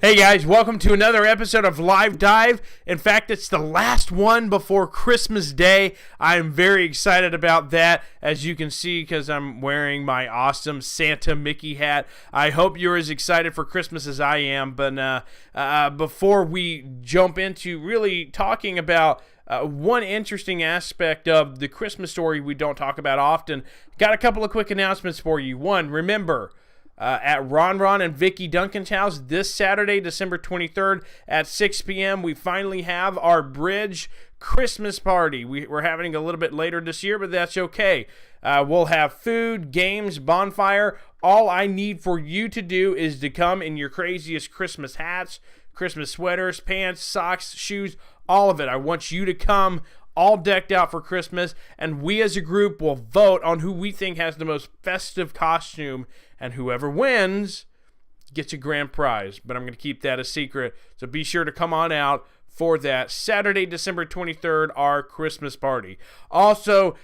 Hey guys, welcome to another episode of Live Dive. In fact, it's the last one before Christmas Day. I'm very excited about that, as you can see, because I'm wearing my awesome Santa Mickey hat. I hope you're as excited for Christmas as I am. But before we jump into really talking about one interesting aspect of the Christmas story we don't talk about often, got a couple of quick announcements for you. One, remember, at Ron and Vicky Duncan's house this Saturday, December 23rd at 6 p.m. We finally have our Bridge Christmas party. We're having a little bit later this year, but that's okay. We'll have food, games, bonfire. All I need for you to do is to come in your craziest Christmas hats, Christmas sweaters, pants, socks, shoes, all of it. I want you to come all decked out for Christmas, and we as a group will vote on who we think has the most festive costume, and whoever wins gets a grand prize. But I'm going to keep that a secret, so be sure to come on out for that Saturday, December 23rd, our Christmas party. Also,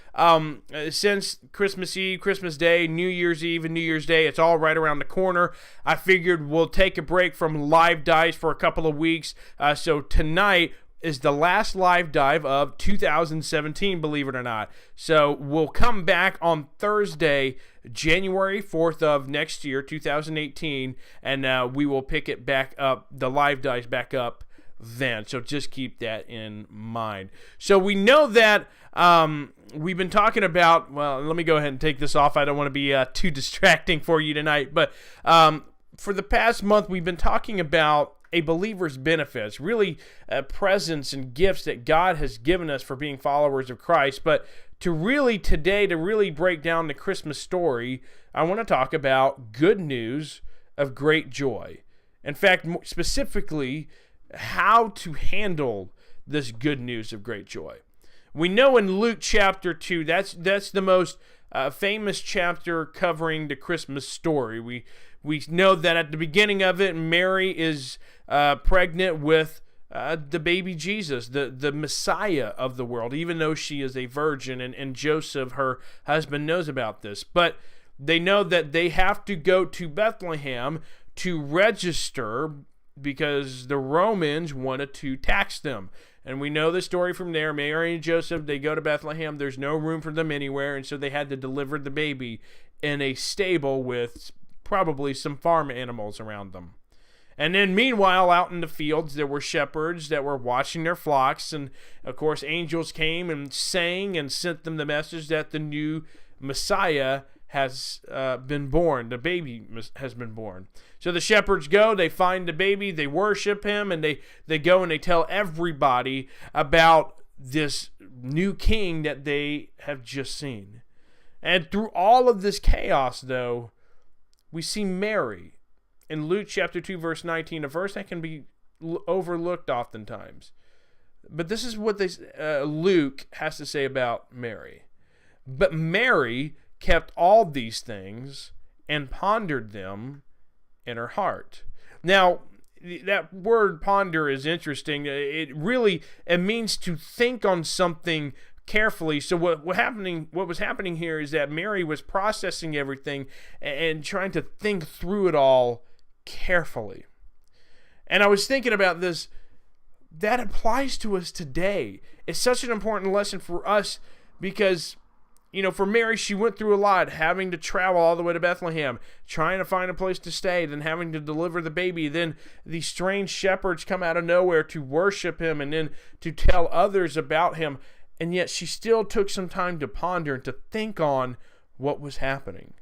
since Christmas Eve, Christmas Day, New Year's Eve, and New Year's Day, it's all right around the corner, I figured we'll take a break from Live Dives for a couple of weeks. So tonight is the last live dive of 2017, believe it or not. So we'll come back on Thursday, January 4th of next year, 2018, and we will pick it back up, the live dives back up then. So just keep that in mind. So we know that we've been talking about, well, let me go ahead and take this off. I don't want to be too distracting for you tonight, but for the past month, we've been talking about a believer's benefits, really presents and gifts that God has given us for being followers of Christ. But to really break down the Christmas story, I want to talk about good news of great joy. In fact, specifically, how to handle this good news of great joy. We know in Luke chapter 2, that's the most famous chapter covering the Christmas story. We know that at the beginning of it, Mary is pregnant with the baby Jesus, the Messiah of the world, even though she is a virgin, and Joseph, her husband, knows about this. But they know that they have to go to Bethlehem to register because the Romans wanted to tax them. And we know the story from there. Mary and Joseph, they go to Bethlehem. There's no room for them anywhere, and so they had to deliver the baby in a stable with probably some farm animals around them. And then meanwhile, out in the fields, there were shepherds that were watching their flocks. And of course, angels came and sang and sent them the message that the new Messiah has been born. The baby has been born. So the shepherds go, they find the baby, they worship him, and they go and they tell everybody about this new king that they have just seen. And through all of this chaos, though, we see Mary in Luke chapter 2, verse 19, a verse that can be overlooked oftentimes. But this is what Luke has to say about Mary. But Mary kept all these things and pondered them in her heart. Now, that word ponder is interesting. It means to think on something carefully. So what was happening here is that Mary was processing everything and trying to think through it all carefully. And I was thinking about this, that applies to us today. It's such an important lesson for us because, for Mary, she went through a lot, having to travel all the way to Bethlehem, trying to find a place to stay, then having to deliver the baby. Then these strange shepherds come out of nowhere to worship him and then to tell others about him. And yet she still took some time to ponder and to think on what was happening.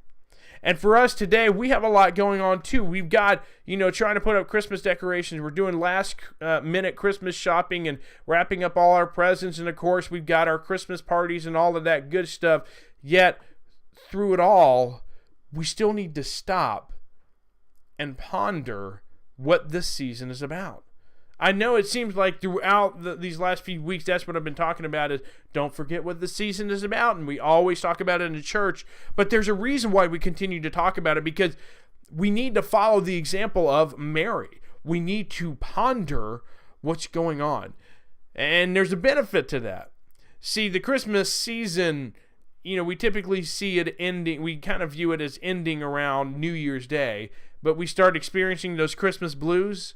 And for us today, we have a lot going on too. We've got, trying to put up Christmas decorations. We're doing last minute Christmas shopping and wrapping up all our presents. And of course, we've got our Christmas parties and all of that good stuff. Yet, through it all, we still need to stop and ponder what this season is about. I know it seems like throughout these last few weeks, that's what I've been talking about is don't forget what the season is about. And we always talk about it in the church. But there's a reason why we continue to talk about it, because we need to follow the example of Mary. We need to ponder what's going on. And there's a benefit to that. See, the Christmas season, we typically see it ending. We kind of view it as ending around New Year's Day. But we start experiencing those Christmas blues.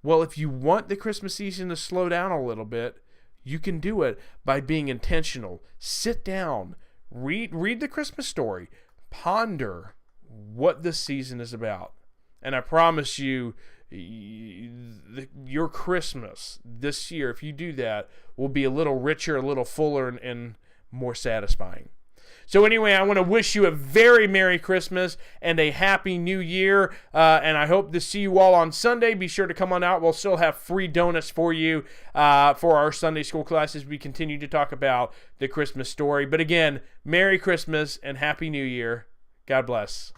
Well, if you want the Christmas season to slow down a little bit, you can do it by being intentional. Sit down, read the Christmas story, ponder what this season is about. And I promise you, your Christmas this year, if you do that, will be a little richer, a little fuller, and more satisfying. So anyway, I want to wish you a very Merry Christmas and a Happy New Year. And I hope to see you all on Sunday. Be sure to come on out. We'll still have free donuts for you for our Sunday school classes. We continue to talk about the Christmas story. But again, Merry Christmas and Happy New Year. God bless.